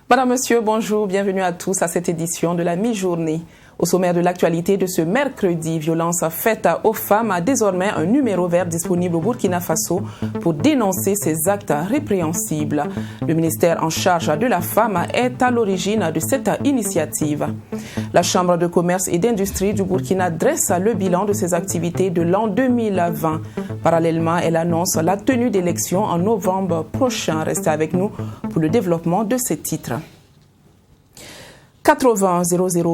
Madame, Monsieur, bonjour, bienvenue à tous à cette édition de la mi-journée. Au sommaire de l'actualité de ce mercredi, violence faite aux femmes a désormais un numéro vert disponible au Burkina Faso pour dénoncer ces actes répréhensibles. Le ministère en charge de la femme est à l'origine de cette initiative. La Chambre de commerce et d'industrie du Burkina dresse le bilan de ses activités de l'an 2020. Parallèlement, elle annonce la tenue d'élections en novembre prochain. Restez avec nous pour le développement de ces titres. 80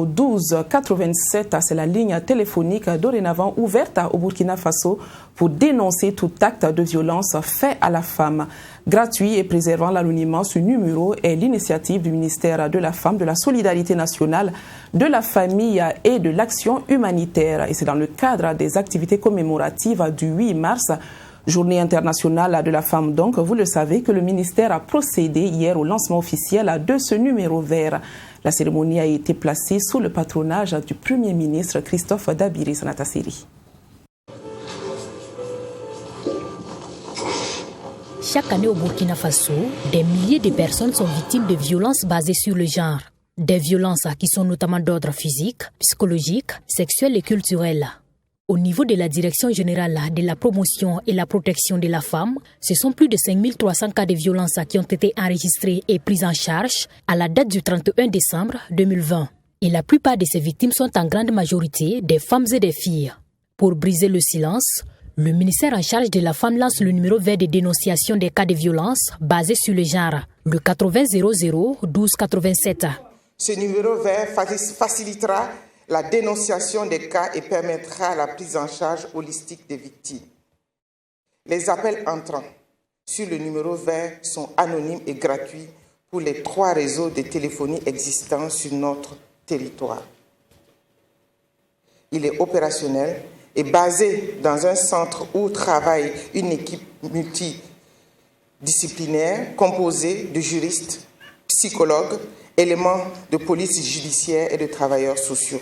0012 87, c'est la ligne téléphonique dorénavant ouverte au Burkina Faso pour dénoncer tout acte de violence fait à la femme. Gratuit et préservant l'anonymat, ce numéro est l'initiative du ministère de la Femme, de la Solidarité nationale, de la famille et de l'action humanitaire. Et c'est dans le cadre des activités commémoratives du 8 mars, Journée internationale de la femme donc, vous le savez, que le ministère a procédé hier au lancement officiel de ce numéro vert. La cérémonie a été placée sous le patronage du Premier ministre Christophe Dabiri Sanatasseri. Chaque année au Burkina Faso, des milliers de personnes sont victimes de violences basées sur le genre. Des violences qui sont notamment d'ordre physique, psychologique, sexuel et culturel. Au niveau de la Direction générale de la promotion et la protection de la femme, ce sont plus de 5300 cas de violence qui ont été enregistrés et pris en charge à la date du 31 décembre 2020. Et la plupart de ces victimes sont en grande majorité des femmes et des filles. Pour briser le silence, le ministère en charge de la femme lance le numéro vert de dénonciation des cas de violence basé sur le genre, le 80 00 12 87. Ce numéro vert facilitera la dénonciation des cas et permettra la prise en charge holistique des victimes. Les appels entrants sur le numéro vert sont anonymes et gratuits pour les 3 réseaux de téléphonie existants sur notre territoire. Il est opérationnel et basé dans un centre où travaille une équipe multidisciplinaire composée de juristes, psychologues, éléments de police judiciaire et de travailleurs sociaux.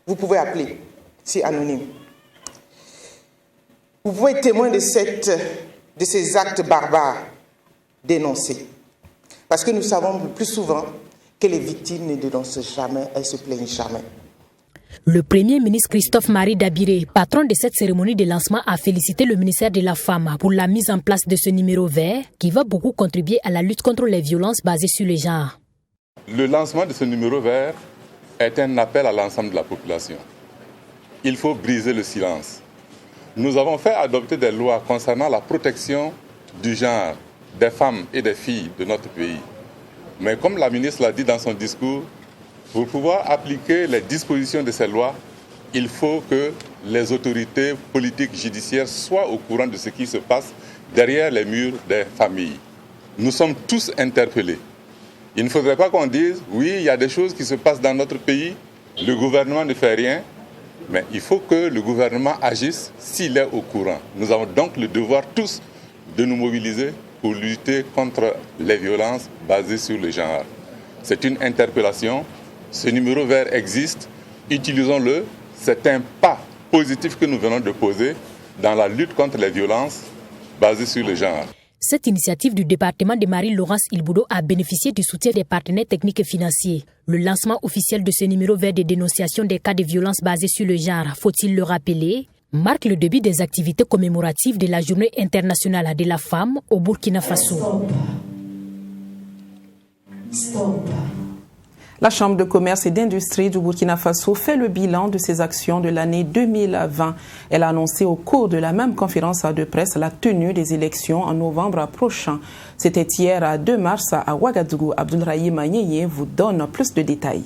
Vous pouvez appeler, c'est anonyme. Vous pouvez être témoin de ces actes barbares dénoncés. Parce que nous savons le plus souvent que les victimes ne dénoncent jamais, elles se plaignent jamais. Le Premier ministre Christophe-Marie Dabiré, patron de cette cérémonie de lancement, a félicité le ministère de la Femme pour la mise en place de ce numéro vert qui va beaucoup contribuer à la lutte contre les violences basées sur le genre. Le lancement de ce numéro vert est un appel à l'ensemble de la population. Il faut briser le silence. Nous avons fait adopter des lois concernant la protection du genre des femmes et des filles de notre pays. Mais comme la ministre l'a dit dans son discours, pour pouvoir appliquer les dispositions de ces lois, il faut que les autorités politiques judiciaires soient au courant de ce qui se passe derrière les murs des familles. Nous sommes tous interpellés. Il ne faudrait pas qu'on dise, oui, il y a des choses qui se passent dans notre pays, le gouvernement ne fait rien, mais il faut que le gouvernement agisse s'il est au courant. Nous avons donc le devoir tous de nous mobiliser pour lutter contre les violences basées sur le genre. C'est une interpellation. Ce numéro vert existe, utilisons-le. C'est un pas positif que nous venons de poser dans la lutte contre les violences basées sur le genre. Cette initiative du département de Marie-Laurence Ilboudo a bénéficié du soutien des partenaires techniques et financiers. Le lancement officiel de ce numéro vert de dénonciation des cas de violences basées sur le genre, faut-il le rappeler, marque le début des activités commémoratives de la Journée internationale de la femme au Burkina Faso. Stop. La Chambre de commerce et d'industrie du Burkina Faso fait le bilan de ses actions de l'année 2020. Elle a annoncé au cours de la même conférence de presse la tenue des élections en novembre prochain. C'était hier à 2 mars à Ouagadougou. Abdoulrahim Nyeye vous donne plus de détails.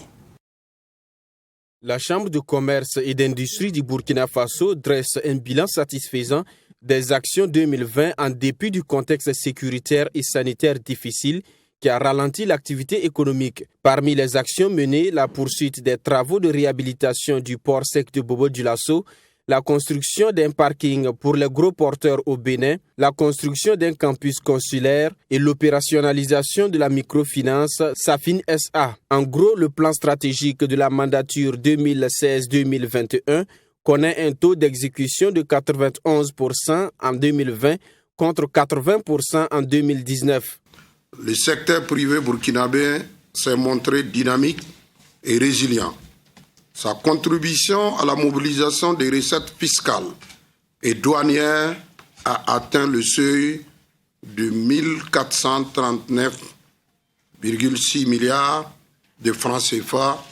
La Chambre de commerce et d'industrie du Burkina Faso dresse un bilan satisfaisant des actions 2020 en dépit du contexte sécuritaire et sanitaire difficile qui a ralenti l'activité économique. Parmi les actions menées, la poursuite des travaux de réhabilitation du port sec de Bobo-Dioulasso, la construction d'un parking pour les gros porteurs au Bénin, la construction d'un campus consulaire et l'opérationnalisation de la microfinance Safin SA. En gros, le plan stratégique de la mandature 2016-2021 connaît un taux d'exécution de 91% en 2020 contre 80% en 2019. Le secteur privé burkinabé s'est montré dynamique et résilient. Sa contribution à la mobilisation des recettes fiscales et douanières a atteint le seuil de 1439,6 milliards de francs CFA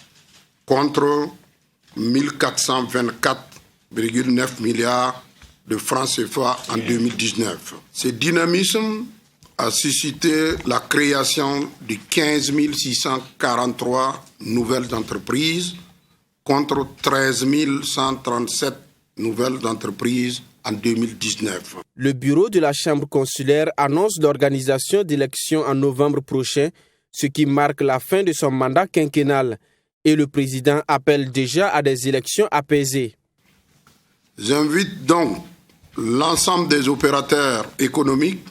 contre 1424,9 milliards de francs CFA en 2019. Ce dynamisme a suscité la création de 15 643 nouvelles entreprises contre 13 137 nouvelles entreprises en 2019. Le bureau de la Chambre consulaire annonce l'organisation d'élections en novembre prochain, ce qui marque la fin de son mandat quinquennal. Et le président appelle déjà à des élections apaisées. J'invite donc l'ensemble des opérateurs économiques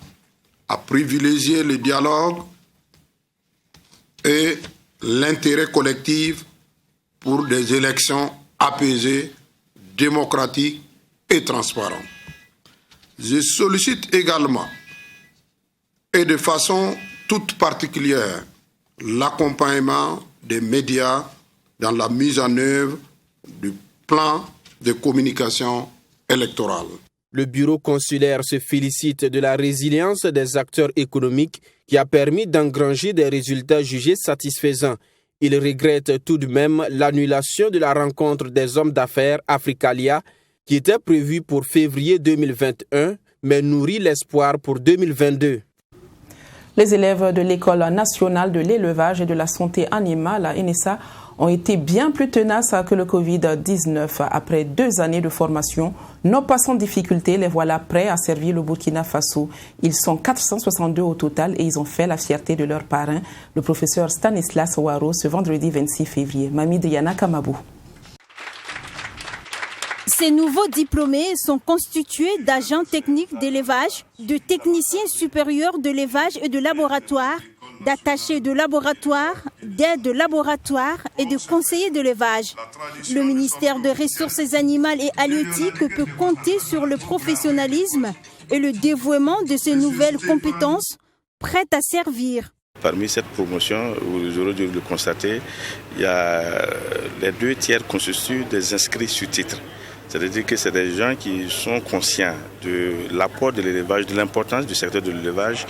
à privilégier le dialogue et l'intérêt collectif pour des élections apaisées, démocratiques et transparentes. Je sollicite également, et de façon toute particulière, l'accompagnement des médias dans la mise en œuvre du plan de communication électorale. Le bureau consulaire se félicite de la résilience des acteurs économiques qui a permis d'engranger des résultats jugés satisfaisants. Il regrette tout de même l'annulation de la rencontre des hommes d'affaires Africalia qui était prévue pour février 2021, mais nourrit l'espoir pour 2022. Les élèves de l'École nationale de l'élevage et de la santé animale à NSA ont été bien plus tenaces que le Covid-19. Après 2 années de formation, non pas sans difficulté, les voilà prêts à servir le Burkina Faso. Ils sont 462 au total et ils ont fait la fierté de leur parrain, le professeur Stanislas Ouaro, ce vendredi 26 février. Mamie Diana Kamabou. Ces nouveaux diplômés sont constitués d'agents techniques d'élevage, de techniciens supérieurs de l'élevage et de laboratoire, d'attachés de laboratoire, d'aides de laboratoire et de conseillers de l'élevage. Le ministère des Ressources animales et halieutiques peut compter sur le professionnalisme et le dévouement de ces nouvelles compétences prêtes à servir. Parmi cette promotion, vous aurez dû le constater, il y a les 2 tiers constituent des inscrits sur titre. C'est-à-dire que c'est des gens qui sont conscients de l'apport de l'élevage, de l'importance du secteur de l'élevage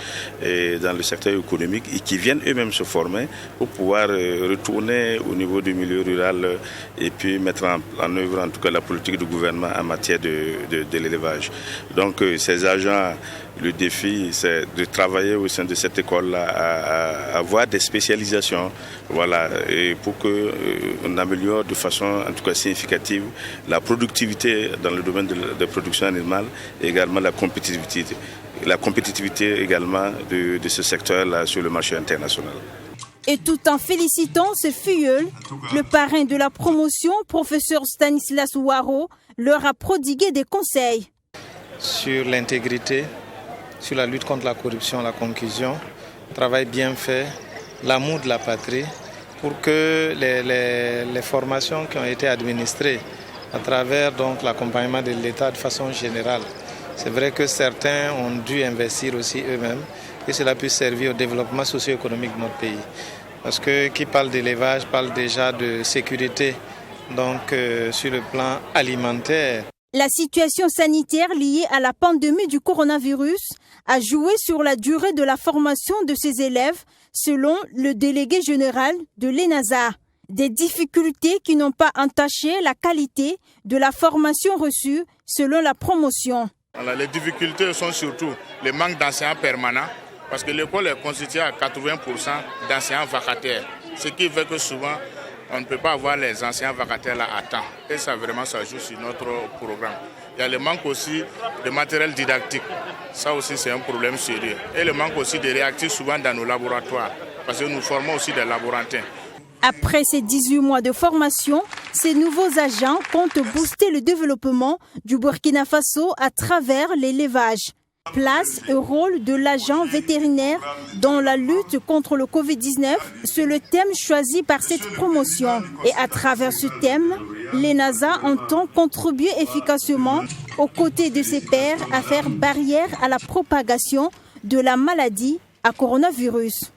dans le secteur économique et qui viennent eux-mêmes se former pour pouvoir retourner au niveau du milieu rural et puis mettre en œuvre en tout cas la politique du gouvernement en matière de l'élevage. Donc ces agents, le défi c'est de travailler au sein de cette école-là à avoir des spécialisations, voilà, et pour qu'on améliore de façon en tout cas significative la productivité dans le domaine de la production animale et également la compétitivité également de ce secteur-là sur le marché international. Et tout en félicitant ce filleul, le parrain de la promotion, professeur Stanislas Ouaro, leur a prodigué des conseils. Sur l'intégrité, sur la lutte contre la corruption, la concussion, travail bien fait, l'amour de la patrie, pour que les formations qui ont été administrées à travers donc l'accompagnement de l'État de façon générale. C'est vrai que certains ont dû investir aussi eux-mêmes et cela puisse servir au développement socio-économique de notre pays. Parce que qui parle d'élevage parle déjà de sécurité, donc sur le plan alimentaire. La situation sanitaire liée à la pandémie du coronavirus a joué sur la durée de la formation de ces élèves, selon le délégué général de l'ENASA. Des difficultés qui n'ont pas entaché la qualité de la formation reçue selon la promotion. Alors, les difficultés sont surtout le manque d'enseignants permanents, parce que l'école est constituée à 80% d'enseignants vacataires, ce qui fait que souvent on ne peut pas avoir les enseignants vacataires là à temps. Et ça vraiment ça joue sur notre programme. Il y a le manque aussi de matériel didactique, ça aussi c'est un problème sérieux. Et le manque aussi de réactifs souvent dans nos laboratoires, parce que nous formons aussi des laborantins. Après ces 18 mois de formation, ces nouveaux agents comptent booster le développement du Burkina Faso à travers l'élevage. Place et rôle de l'agent vétérinaire dans la lutte contre le Covid-19, c'est le thème choisi par cette promotion. Et à travers ce thème, l'ENASA entend contribuer efficacement aux côtés de ses pairs à faire barrière à la propagation de la maladie à coronavirus.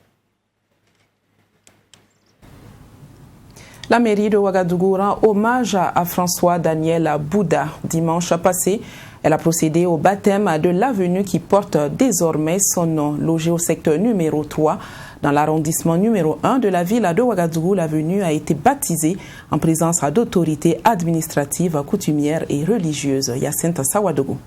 La mairie de Ouagadougou rend hommage à François Daniel Bouda. Dimanche passé, elle a procédé au baptême de l'avenue qui porte désormais son nom. Logée au secteur numéro 3, dans l'arrondissement numéro 1 de la ville de Ouagadougou, l'avenue a été baptisée en présence d'autorités administratives, coutumières et religieuses. Yacinthe Sawadougou.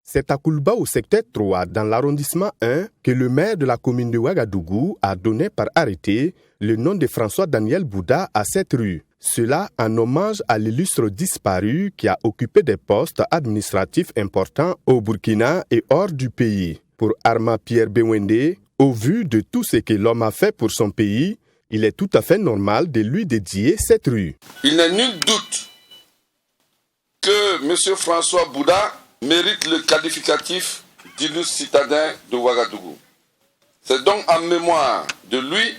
C'est à Koulba, au secteur 3, dans l'arrondissement 1, que le maire de la commune de Ouagadougou a donné par arrêté le nom de François Daniel Bouda à cette rue. Cela en hommage à l'illustre disparu qui a occupé des postes administratifs importants au Burkina et hors du pays. Pour Arma Pierre Bewende, au vu de tout ce que l'homme a fait pour son pays, il est tout à fait normal de lui dédier cette rue. Il n'est nul doute que M. François Bouda mérite le qualificatif d'illustre citadin de Ouagadougou. C'est donc en mémoire de lui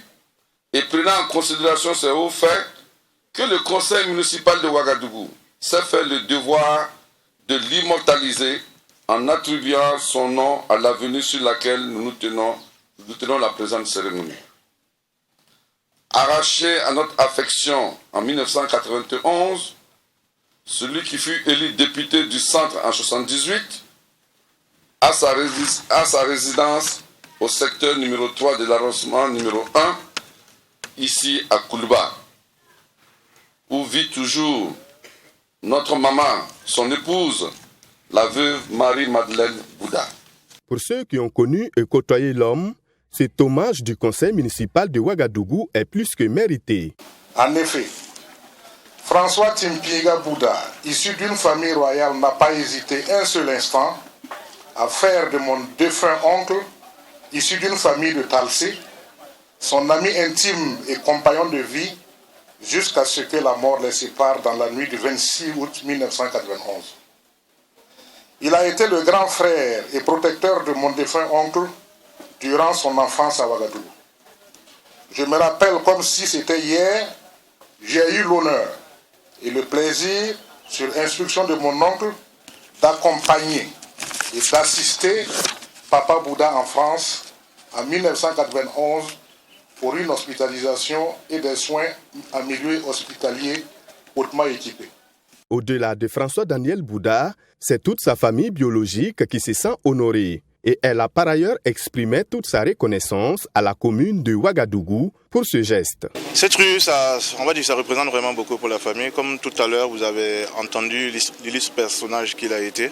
et prenant en considération ces hauts faits que le conseil municipal de Ouagadougou s'est fait le devoir de l'immortaliser en attribuant son nom à l'avenue sur laquelle nous tenons la présente cérémonie. Arraché à notre affection en 1991, celui qui fut élu député du centre en 1978, à sa résidence au secteur numéro 3 de l'arrondissement numéro 1, ici à Koulba, où vit toujours notre maman, son épouse, la veuve Marie-Madeleine Bouda. Pour ceux qui ont connu et côtoyé l'homme, cet hommage du conseil municipal de Ouagadougou est plus que mérité. En effet, François Timpiega Bouda, issu d'une famille royale, n'a pas hésité un seul instant à faire de mon défunt oncle, issu d'une famille de Talsé, son ami intime et compagnon de vie, jusqu'à ce que la mort les sépare dans la nuit du 26 août 1991. Il a été le grand frère et protecteur de mon défunt oncle durant son enfance à Ouagadougou. Je me rappelle comme si c'était hier, j'ai eu l'honneur et le plaisir, sur instruction de mon oncle, d'accompagner et d'assister Papa Bouda en France en 1991 pour une hospitalisation et des soins en milieu hospitalier hautement équipés. Au-delà de François Daniel Bouda, c'est toute sa famille biologique qui se sent honorée. Et elle a par ailleurs exprimé toute sa reconnaissance à la commune de Ouagadougou pour ce geste. Cette rue, ça représente vraiment beaucoup pour la famille. Comme tout à l'heure, vous avez entendu l'illustre personnage qu'il a été.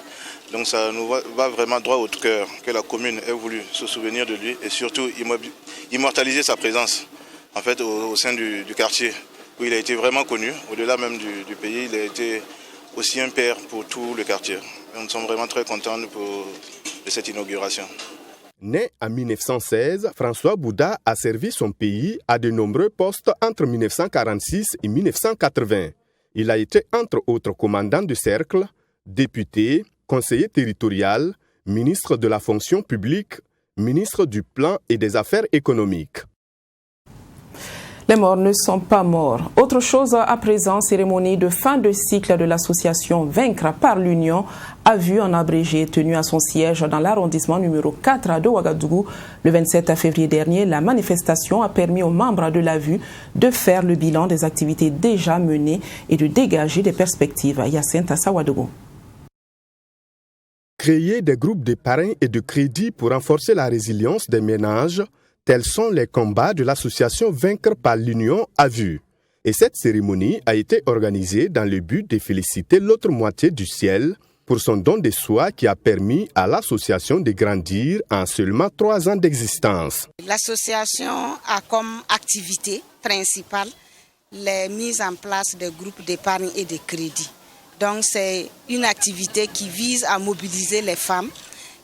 Donc ça nous va vraiment droit au cœur que la commune ait voulu se souvenir de lui et surtout immortaliser sa présence en fait, au sein du quartier où il a été vraiment connu. Au-delà même du pays, il a été aussi un père pour tout le quartier. Nous sommes vraiment très contents de cette inauguration. Né en 1916, François Bouda a servi son pays à de nombreux postes entre 1946 et 1980. Il a été entre autres commandant de cercle, député, conseiller territorial, ministre de la fonction publique, ministre du plan et des affaires économiques. Les morts ne sont pas morts. Autre chose à présent, cérémonie de fin de cycle de l'association Vaincre par l'Union a vu en abrégé tenue à son siège dans l'arrondissement numéro 4 de Ouagadougou. Le 27 février dernier, la manifestation a permis aux membres de la VU de faire le bilan des activités déjà menées et de dégager des perspectives. Yacinthe Sawadougou. Créer des groupes d'épargne et de crédit pour renforcer la résilience des ménages, tels sont les combats de l'association Vaincre par l'Union à vue. Et cette cérémonie a été organisée dans le but de féliciter l'autre moitié du ciel pour son don de soi qui a permis à l'association de grandir en seulement 3 ans d'existence. L'association a comme activité principale la mise en place de groupes d'épargne et de crédit. Donc c'est une activité qui vise à mobiliser les femmes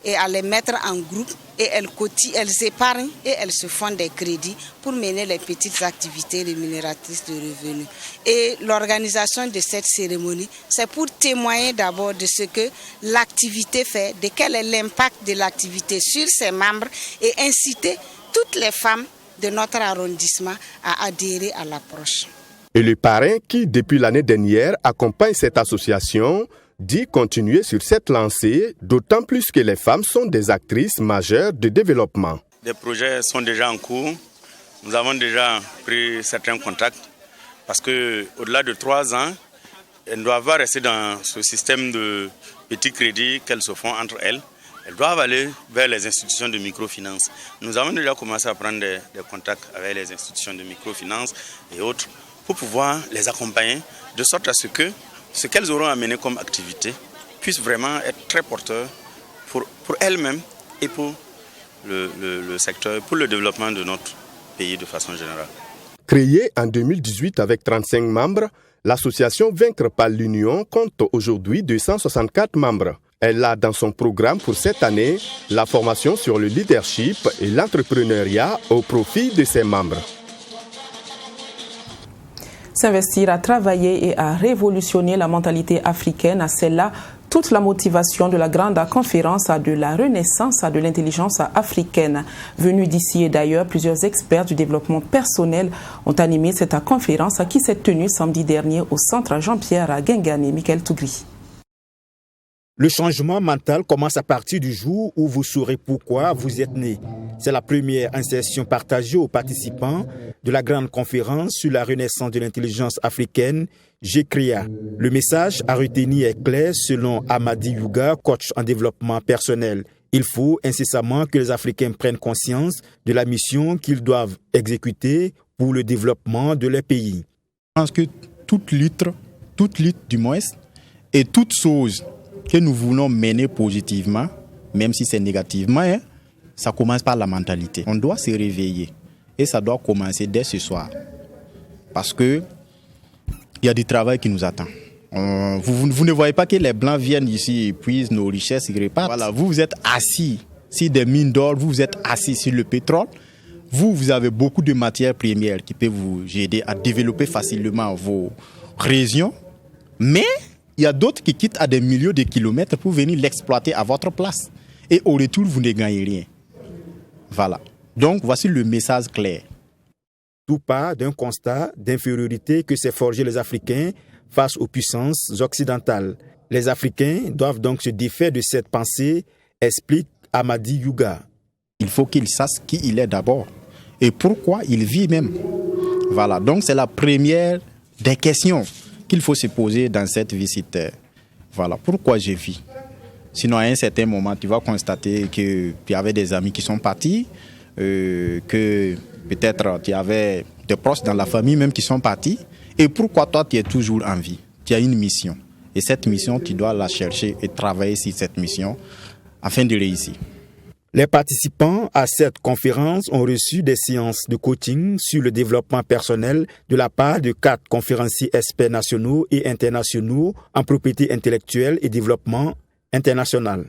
et à les mettre en groupe et elles épargnent et elles se font des crédits pour mener les petites activités rémunératrices de revenus. Et l'organisation de cette cérémonie, c'est pour témoigner d'abord de ce que l'activité fait, de quel est l'impact de l'activité sur ses membres et inciter toutes les femmes de notre arrondissement à adhérer à l'approche. Et le parrain qui, depuis l'année dernière, accompagne cette association, dit continuer sur cette lancée, d'autant plus que les femmes sont des actrices majeures de développement. Des projets sont déjà en cours. Nous avons déjà pris certains contacts parce qu'au-delà de 3 ans, elles doivent rester dans ce système de petits crédits qu'elles se font entre elles. Elles doivent aller vers les institutions de microfinance. Nous avons déjà commencé à prendre des contacts avec les institutions de microfinance et autres pour pouvoir les accompagner de sorte à ce que ce qu'elles auront amené comme activité puisse vraiment être très porteur pour elles-mêmes et pour le secteur, pour le développement de notre pays de façon générale. Créée en 2018 avec 35 membres, l'association Vaincre par l'Union compte aujourd'hui 264 membres. Elle a dans son programme pour cette année la formation sur le leadership et l'entrepreneuriat au profit de ses membres. S'investir à travailler et à révolutionner la mentalité africaine, c'est là toute la motivation de la grande conférence de la renaissance de l'intelligence africaine. Venus d'ici et d'ailleurs, plusieurs experts du développement personnel ont animé cette conférence qui s'est tenue samedi dernier au centre Jean-Pierre Guingani. Michael Tougri. Le changement mental commence à partir du jour où vous saurez pourquoi vous êtes né. C'est la première insertion partagée aux participants de la grande conférence sur la renaissance de l'intelligence africaine, GCREA. Le message à retenir est clair selon Amadi Yuga, coach en développement personnel. Il faut incessamment que les Africains prennent conscience de la mission qu'ils doivent exécuter pour le développement de leur pays. Je pense que toute lutte du moins, et toute chose que nous voulons mener positivement, même si c'est négativement, ça commence par la mentalité. On doit se réveiller et ça doit commencer dès ce soir. Parce que il y a du travail qui nous attend. Vous ne voyez pas que les Blancs viennent ici et puisent nos richesses, ils repartent. Voilà, vous êtes assis sur des mines d'or, vous êtes assis sur le pétrole. Vous avez beaucoup de matières premières qui peuvent vous aider à développer facilement vos régions. Mais il y a d'autres qui quittent à des milliers de kilomètres pour venir l'exploiter à votre place. Et au retour, vous ne gagnez rien. Voilà. Donc, voici le message clair. Tout part d'un constat d'infériorité que s'est forgé les Africains face aux puissances occidentales. Les Africains doivent donc se défaire de cette pensée, explique Amadi Yuga. Il faut qu'il sache qui il est d'abord et pourquoi il vit même. Voilà. Donc, c'est la première des questions qu'il faut se poser dans cette visite. Voilà, pourquoi je vis. Sinon, à un certain moment, tu vas constater que tu avais des amis qui sont partis, que peut-être tu avais des proches dans la famille même qui sont partis. Et pourquoi toi, tu es toujours en vie? Tu as une mission. Et cette mission, tu dois la chercher et travailler sur cette mission afin de réussir. Les participants à cette conférence ont reçu des séances de coaching sur le développement personnel de la part de 4 conférenciers experts nationaux et internationaux en propriété intellectuelle et développement international.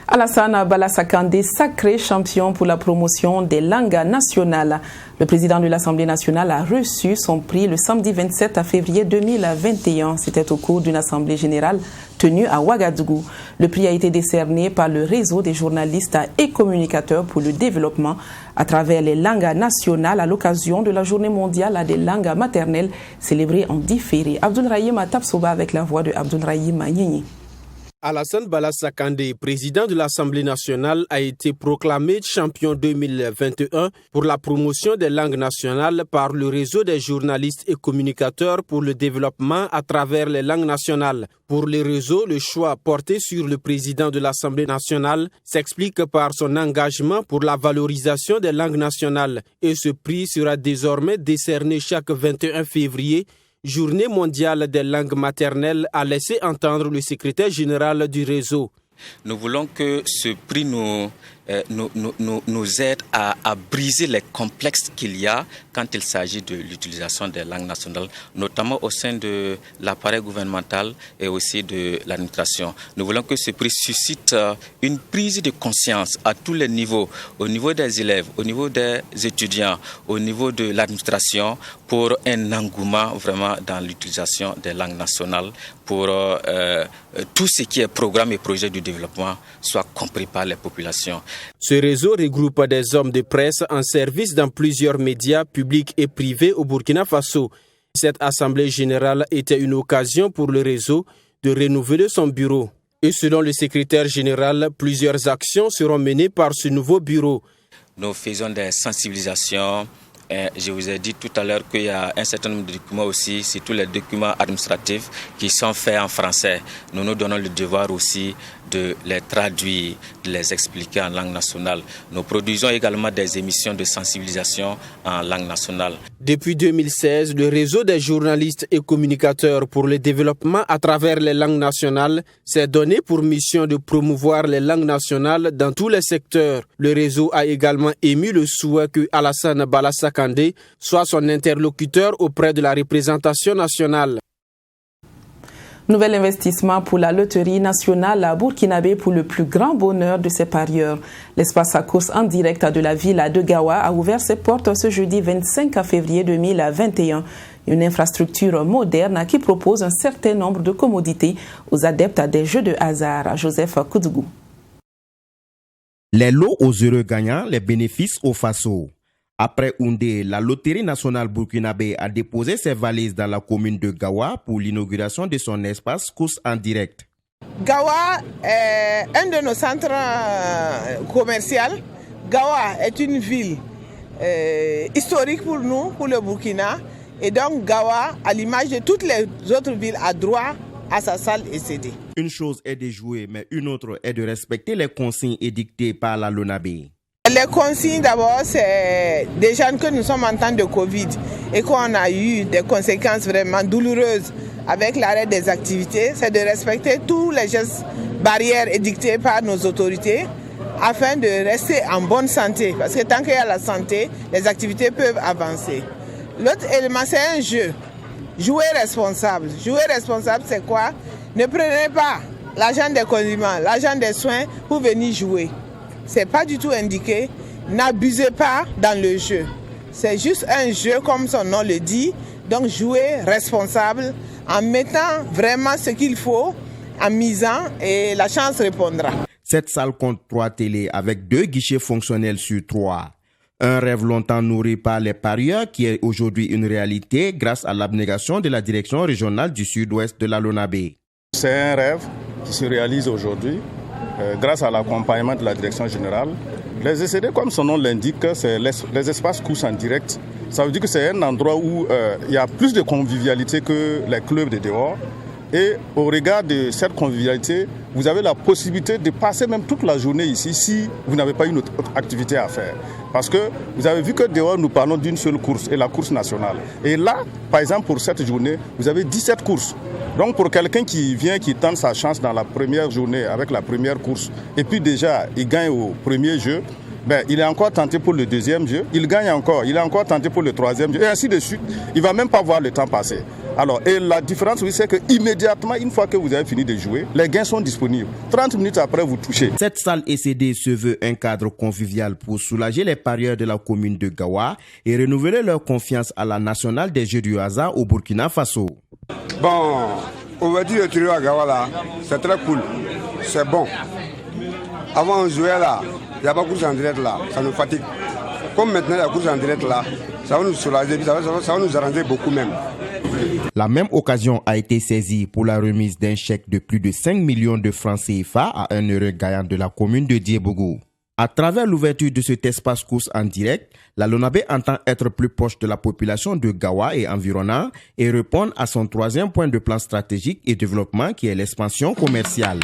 Alassane Bala-Sakandé, sacré champion pour la promotion des langues nationales. Le président de l'Assemblée nationale a reçu son prix le samedi 27 février 2021. C'était au cours d'une assemblée générale tenue à Ouagadougou. Le prix a été décerné par le réseau des journalistes et communicateurs pour le développement à travers les langues nationales à l'occasion de la journée mondiale des langues maternelles célébrée en différé. Abdoulrahim Tapsoba avec la voix de Abdoulrahim Nyinyi. Alassane Bala-Sakandé, président de l'Assemblée nationale, a été proclamé champion 2021 pour la promotion des langues nationales par le réseau des journalistes et communicateurs pour le développement à travers les langues nationales. Pour le réseau, le choix porté sur le président de l'Assemblée nationale s'explique par son engagement pour la valorisation des langues nationales et ce prix sera désormais décerné chaque 21 février. Journée mondiale des langues maternelles, a laissé entendre le secrétaire général du réseau. Nous voulons que ce prix nous nous aide à briser les complexes qu'il y a quand il s'agit de l'utilisation des langues nationales, notamment au sein de l'appareil gouvernemental et aussi de l'administration. Nous voulons que ce prix suscite une prise de conscience à tous les niveaux, au niveau des élèves, au niveau des étudiants, au niveau de l'administration, pour un engouement vraiment dans l'utilisation des langues nationales, pour tout ce qui est programme et projet de développement soit compris par les populations. Ce réseau regroupe des hommes de presse en service dans plusieurs médias publics et privés au Burkina Faso. Cette assemblée générale était une occasion pour le réseau de renouveler son bureau. Et selon le secrétaire général, plusieurs actions seront menées par ce nouveau bureau. Nous faisons des sensibilisations. Je vous ai dit tout à l'heure qu'il y a un certain nombre de documents aussi, c'est tous les documents administratifs qui sont faits en français. Nous nous donnons le devoir aussi de les traduire, de les expliquer en langue nationale. Nous produisons également des émissions de sensibilisation en langue nationale. Depuis 2016, le réseau des journalistes et communicateurs pour le développement à travers les langues nationales s'est donné pour mission de promouvoir les langues nationales dans tous les secteurs. Le réseau a également émis le souhait que Alassane Balassa Kandé soit son interlocuteur auprès de la représentation nationale. Nouvel investissement pour la loterie nationale à Burkinabé pour le plus grand bonheur de ses parieurs. L'espace à course en direct de la ville de Gawa a ouvert ses portes ce jeudi 25 février 2021. Une infrastructure moderne qui propose un certain nombre de commodités aux adeptes des jeux de hasard. Joseph Koudougou. Les lots aux heureux gagnants, les bénéfices au Faso. Après Oundé, la loterie nationale burkinabé a déposé ses valises dans la commune de Gawa pour l'inauguration de son espace course en direct. Gawa est un de nos centres commerciaux. Gawa est une ville historique pour nous, pour le Burkina. Et donc Gawa, à l'image de toutes les autres villes, a droit à sa salle ECD. Une chose est de jouer, mais une autre est de respecter les consignes édictées par la LONABé. Les consignes d'abord, c'est déjà que nous sommes en temps de Covid et qu'on a eu des conséquences vraiment douloureuses avec l'arrêt des activités, c'est de respecter tous les gestes barrières édictés par nos autorités afin de rester en bonne santé. Parce que tant qu'il y a la santé, les activités peuvent avancer. L'autre élément, c'est un jeu. Jouer responsable. Jouer responsable, c'est quoi? Ne prenez pas l'argent des condiments, l'argent des soins pour venir jouer. C'est pas du tout indiqué. N'abusez pas dans le jeu. C'est juste un jeu comme son nom le dit. Donc jouez responsable en mettant vraiment ce qu'il faut, en misant et la chance répondra. Cette salle compte 3 télés avec 2 guichets fonctionnels sur 3. Un rêve longtemps nourri par les parieurs qui est aujourd'hui une réalité grâce à l'abnégation de la direction régionale du sud-ouest de la LONABé. C'est un rêve qui se réalise aujourd'hui. Grâce à l'accompagnement de la direction générale. Les ECD, comme son nom l'indique, c'est les espaces courses en direct. Ça veut dire que c'est un endroit où il y a plus de convivialité que les clubs de dehors. Et au regard de cette convivialité, vous avez la possibilité de passer même toute la journée ici si vous n'avez pas une autre activité à faire. Parce que vous avez vu que dehors, nous parlons d'une seule course, et la course nationale. Et là, par exemple, pour cette journée, vous avez 17 courses. Donc pour quelqu'un qui vient, qui tente sa chance dans la première journée avec la première course, et puis déjà, il gagne au premier jeu, il est encore tenté pour le deuxième jeu, il gagne encore, il est encore tenté pour le troisième jeu, et ainsi de suite. Il ne va même pas voir le temps passer. Alors, et la différence, oui, c'est qu'immédiatement, une fois que vous avez fini de jouer, les gains sont disponibles. 30 minutes après, vous touchez. Cette salle ECD se veut un cadre convivial pour soulager les parieurs de la commune de Gawa et renouveler leur confiance à la nationale des jeux du hasard au Burkina Faso. Bon, on va dire le trio à Gawa là, c'est très cool, c'est bon. Avant on jouait là, il n'y a pas de course en direct là, ça nous fatigue. Comme maintenant il y a course en direct là, ça va nous soulager, ça va nous arranger beaucoup même. La même occasion a été saisie pour la remise d'un chèque de plus de 5 millions de francs CFA à un heureux gagnant de la commune de Diebougou. À travers l'ouverture de cet espace course en direct, la LONABé entend être plus proche de la population de Gawa et environnant et répondre à son 3e point de plan stratégique et développement qui est l'expansion commerciale.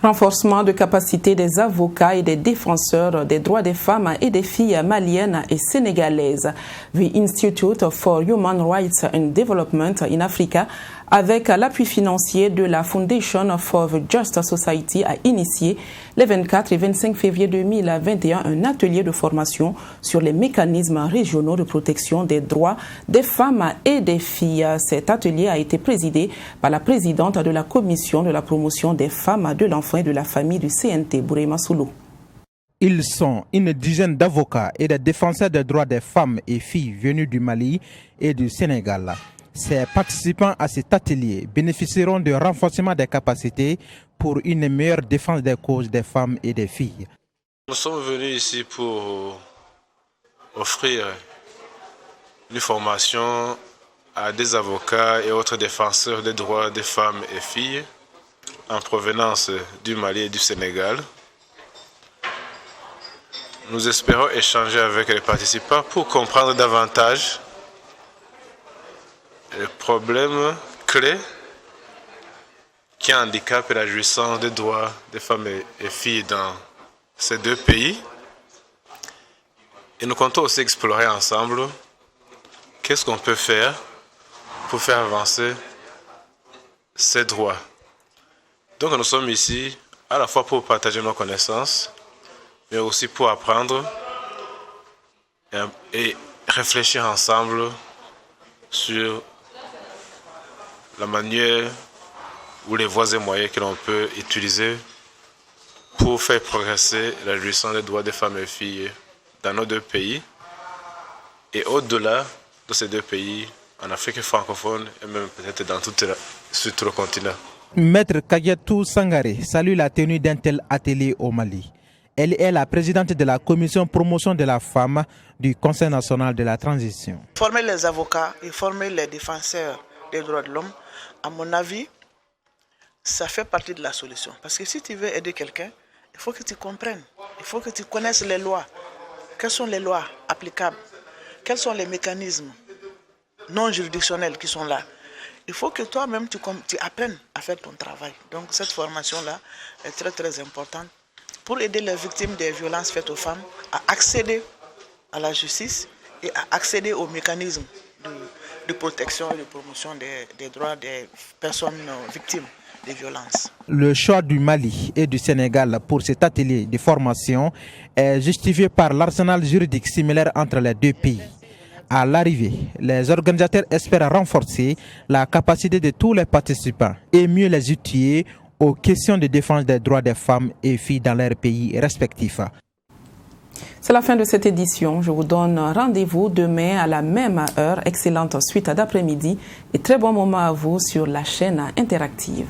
Renforcement de capacité des avocats et des défenseurs des droits des femmes et des filles maliennes et sénégalaises. The Institute for Human Rights and Development in Africa, avec l'appui financier de la Foundation for the Just Society, a initié les 24 et 25 février 2021 un atelier de formation sur les mécanismes régionaux de protection des droits des femmes et des filles. Cet atelier a été présidé par la présidente de la Commission de la promotion des femmes, de l'enfant et de la famille du CNT, Bourema Soulou. Ils sont une dizaine d'avocats et de défenseurs des droits des femmes et filles venus du Mali et du Sénégal. Ces participants à cet atelier bénéficieront de renforcement des capacités pour une meilleure défense des causes des femmes et des filles. Nous sommes venus ici pour offrir une formation à des avocats et autres défenseurs des droits des femmes et filles en provenance du Mali et du Sénégal. Nous espérons échanger avec les participants pour comprendre davantage les problèmes clés qui handicapent la jouissance des droits des femmes et filles dans ces deux pays. Et nous comptons aussi explorer ensemble qu'est-ce qu'on peut faire pour faire avancer ces droits. Donc nous sommes ici à la fois pour partager nos connaissances, mais aussi pour apprendre et réfléchir ensemble sur la manière ou les voies et moyens que l'on peut utiliser pour faire progresser la jouissance des droits des femmes et filles dans nos deux pays et au-delà de ces deux pays, en Afrique francophone et même peut-être sur tout le continent. Maître Kagetou Sangaré salue la tenue d'un tel atelier au Mali. Elle est la présidente de la commission promotion de la femme du Conseil national de la transition. Former les avocats et former les défenseurs des droits de l'homme, à mon avis, ça fait partie de la solution. Parce que si tu veux aider quelqu'un, il faut que tu comprennes, il faut que tu connaisses les lois. Quelles sont les lois applicables? Quels sont les mécanismes non juridictionnels qui sont là? Il faut que toi-même tu apprennes à faire ton travail. Donc cette formation-là est très très importante pour aider les victimes des violences faites aux femmes à accéder à la justice et à accéder aux mécanismes de protection et de promotion des droits des personnes victimes des violences. Le choix du Mali et du Sénégal pour cet atelier de formation est justifié par l'arsenal juridique similaire entre les deux pays. À l'arrivée, les organisateurs espèrent renforcer la capacité de tous les participants et mieux les outiller aux questions de défense des droits des femmes et filles dans leurs pays respectifs. C'est la fin de cette édition. Je vous donne rendez-vous demain à la même heure. Excellente suite d'après-midi et très bon moment à vous sur la chaîne interactive.